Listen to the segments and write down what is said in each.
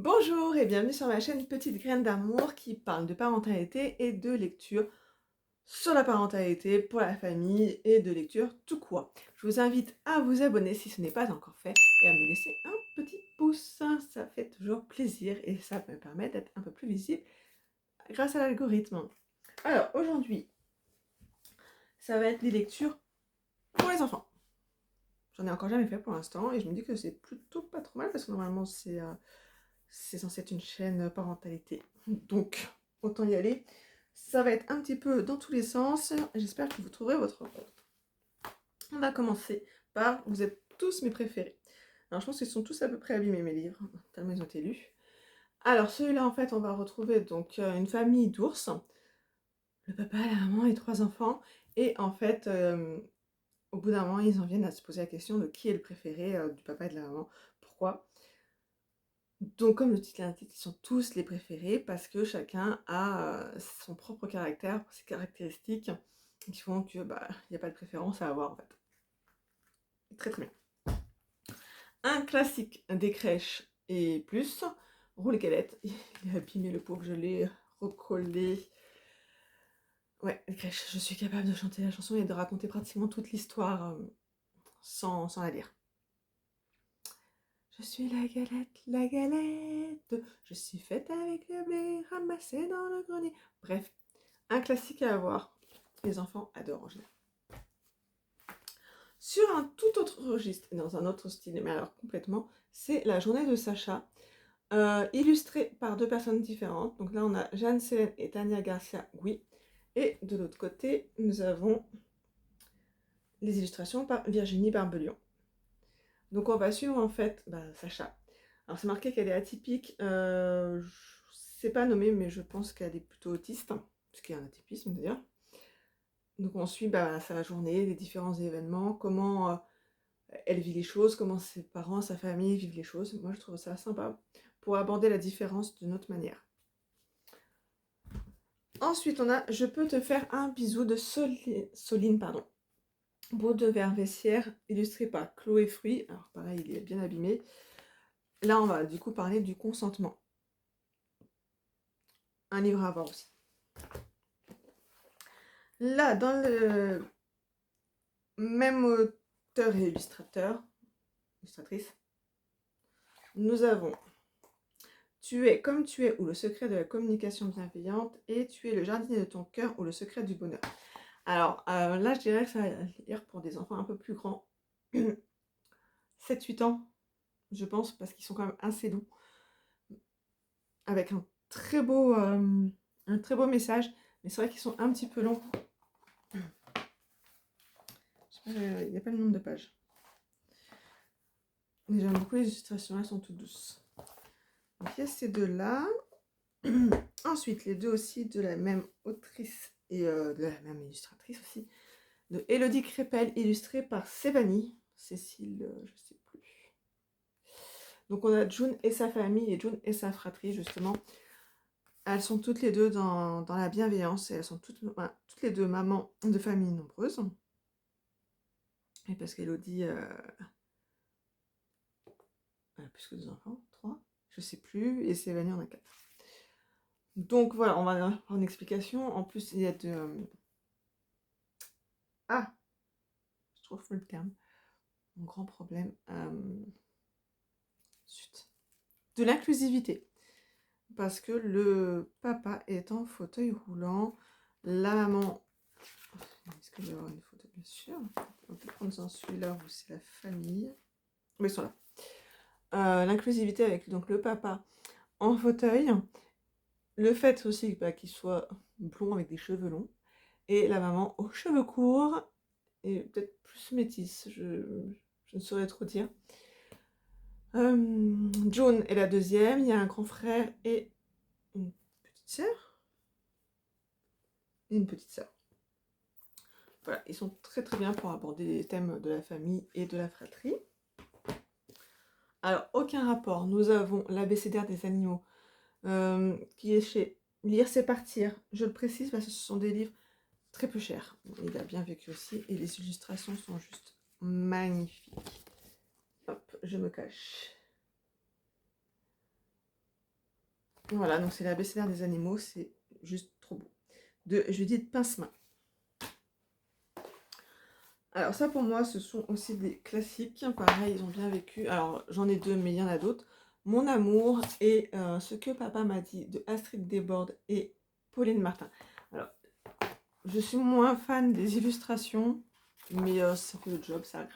Bonjour et bienvenue sur ma chaîne Petite Graine d'Amour qui parle de parentalité et de lecture sur la parentalité pour la famille et de lecture tout court. Je vous invite à vous abonner si ce n'est pas encore fait et à me laisser un petit pouce, ça fait toujours plaisir et ça me permet d'être un peu plus visible grâce à l'algorithme. Alors aujourd'hui, ça va être des lectures pour les enfants. J'en ai encore jamais fait pour l'instant et je me dis que c'est plutôt pas trop mal parce que normalement c'est censé être une chaîne parentalité. Donc, autant y aller. Ça va être un petit peu dans tous les sens. J'espère que vous trouverez votre compte. On va commencer par Vous êtes tous mes préférés. Alors, je pense qu'ils sont tous à peu près abîmés, mes livres, tellement ils ont été lus. Alors, celui-là, en fait, on va retrouver donc une famille d'ours. Le papa, la maman et 3 enfants. Et en fait, au bout d'un moment, ils en viennent à se poser la question de qui est le préféré du papa et de la maman. Pourquoi? Donc, comme le titre l'indique, ils sont tous les préférés parce que chacun a son propre caractère, ses caractéristiques qui font que il n'y a pas de préférence à avoir en fait. Très très bien. Un classique des crèches et plus, Roule Galette. Il est abîmé le pauvre, je l'ai recollé. Ouais, les crèches, je suis capable de chanter la chanson et de raconter pratiquement toute l'histoire sans la lire. Je suis la galette, je suis faite avec le blé ramassé dans le grenier. Bref, un classique à avoir. Les enfants adorent en général. Sur un tout autre registre, et dans un autre style, mais alors complètement, c'est La journée de Sacha, illustrée par 2 personnes différentes. Donc là, on a Jeanne Sélène et Tania Garcia Gui. Et de l'autre côté, nous avons les illustrations par Virginie Barbelion. Donc on va suivre en fait Sacha. Alors c'est marqué qu'elle est atypique, c'est pas nommé mais je pense qu'elle est plutôt autiste, parce qu'il y a un atypisme d'ailleurs. Donc on suit sa journée, les différents événements, comment elle vit les choses, comment ses parents, sa famille vivent les choses. Moi je trouve ça sympa pour aborder la différence d'une autre manière. Ensuite on a Je peux te faire un bisou de Soline Baudevert-Vessière, illustré par Chloé Fruit. Alors pareil, il est bien abîmé. Là, on va du coup parler du consentement. Un livre à voir aussi. Là, dans le même auteur et illustratrice, nous avons Tu es comme tu es ou le secret de la communication bienveillante et Tu es le jardinier de ton cœur ou le secret du bonheur. Alors là, je dirais que ça va lire pour des enfants un peu plus grands. 7-8 ans, je pense, parce qu'ils sont quand même assez doux. Avec un très beau message, mais c'est vrai qu'ils sont un petit peu longs. Il n'y a pas le nombre de pages. Mais j'aime beaucoup les illustrations, elles sont toutes douces. Donc il y a ces deux-là. Ensuite, les deux aussi de la même autrice et de la même illustratrice aussi, de Élodie Crépel, illustrée par Sévanie. Cécile, je sais plus. Donc on a June et sa famille et June et sa fratrie, justement. Elles sont toutes les deux dans la bienveillance et elles sont toutes les deux mamans de familles nombreuses. Et parce qu'Élodie elle a plus que 2 enfants, 3, je sais plus, et Sévanie en a 4. Donc voilà, on va avoir une explication. En plus, il y a Ah, je trouve le terme. Mon grand problème. De l'inclusivité. Parce que le papa est en fauteuil roulant. La maman... Est-ce que je vais avoir une photo? Bien sûr. On peut prendre celui-là où c'est la famille. Mais ils sont là. L'inclusivité avec donc le papa en fauteuil. Le fait aussi qu'il soit blond avec des cheveux longs. Et la maman aux cheveux courts. Et peut-être plus métisse. Je ne saurais trop dire. June est la deuxième. Il y a un grand frère et une petite sœur. Et une petite sœur. Voilà, ils sont très très bien pour aborder les thèmes de la famille et de la fratrie. Alors, aucun rapport. Nous avons l'abécédaire des animaux, qui est chez Lire c'est partir. Je le précise parce que ce sont des livres très peu chers. Il a bien vécu aussi. Et les illustrations sont juste magnifiques. Hop, je me cache. Voilà, donc c'est l'abécédaire des animaux, c'est juste trop beau. De Judith Pincemin. Alors ça pour moi ce sont aussi des classiques, pareil ils ont bien vécu. Alors j'en ai deux mais il y en a d'autres. Mon amour et Ce que papa m'a dit de Astrid Desbordes et Pauline Martin. Alors je suis moins fan des illustrations mais ça fait le job, ça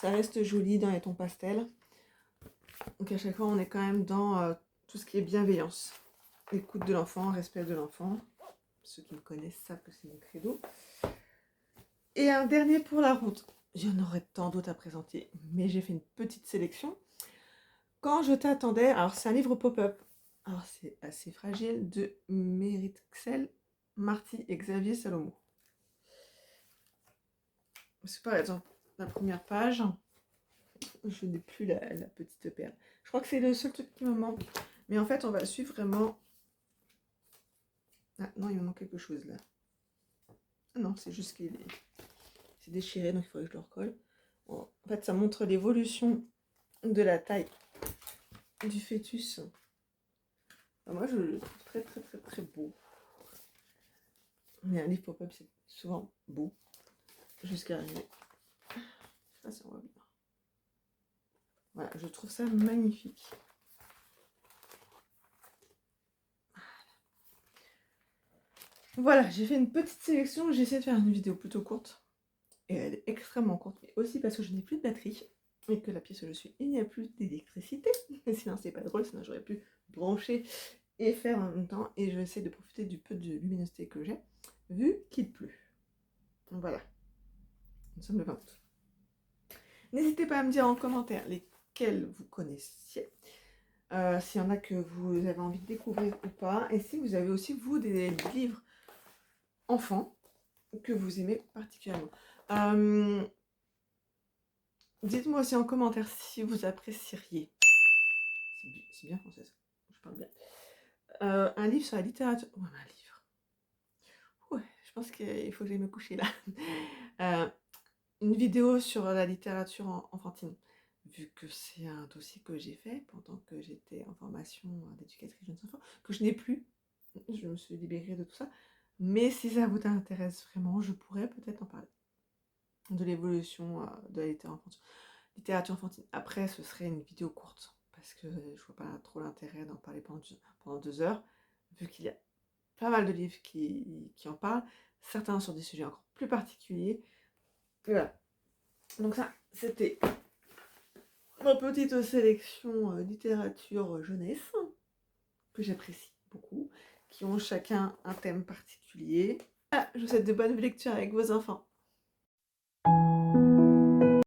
reste joli dans les tons pastels. Donc à chaque fois on est quand même dans tout ce qui est bienveillance. Écoute de l'enfant, respect de l'enfant. Ceux qui me connaissent savent que c'est mon credo. Et un dernier pour la route. Il y en aurait tant d'autres à présenter, mais j'ai fait une petite sélection. Quand je t'attendais, alors c'est un livre pop-up, alors c'est assez fragile, de Merixel Marty et Xavier Salomon. C'est par exemple la première page, je n'ai plus la petite perle. Je crois que c'est le seul truc qui me manque, mais en fait on va suivre vraiment... Ah non, il me manque quelque chose là. Ah non, c'est juste qu'il est... C'est déchiré, donc il faudrait que je le recolle. Bon, en fait, ça montre l'évolution de la taille du fœtus. Alors moi, je le trouve très, très, très, très beau. Mais un livre pop-up, c'est souvent beau. Jusqu'à arriver. Je sais pas si on voit bien. Voilà, je trouve ça magnifique. Voilà, j'ai fait une petite sélection. J'ai essayé de faire une vidéo plutôt courte. Et elle est extrêmement courte, mais aussi parce que je n'ai plus de batterie et que la pièce où je suis, il n'y a plus d'électricité. Sinon, c'est pas drôle, sinon j'aurais pu brancher et faire en même temps. Et je vais essayer de profiter du peu de luminosité que j'ai, vu qu'il pleut. Voilà, nous sommes le 20 août. N'hésitez pas à me dire en commentaire lesquels vous connaissiez, s'il y en a que vous avez envie de découvrir ou pas, et si vous avez aussi, vous, des livres enfants que vous aimez particulièrement. Dites-moi aussi en commentaire si vous apprécieriez, c'est bien français ça, je parle bien, un livre sur la littérature, ouais, un livre, ouais, je pense qu'il faut que j'aille me coucher là, une vidéo sur la littérature enfantine, vu que c'est un dossier que j'ai fait pendant que j'étais en formation d'éducatrice jeunes enfants, que je n'ai plus, je me suis libérée de tout ça, mais si ça vous intéresse vraiment, je pourrais peut-être en parler, de l'évolution de la littérature enfantine. Après, ce serait une vidéo courte, parce que je vois pas trop l'intérêt d'en parler pendant 2 heures, vu qu'il y a pas mal de livres qui en parlent, certains sur des sujets encore plus particuliers. Et voilà. Donc ça, c'était ma petite sélection littérature jeunesse, que j'apprécie beaucoup, qui ont chacun un thème particulier. Ah, je vous souhaite de bonnes lectures avec vos enfants.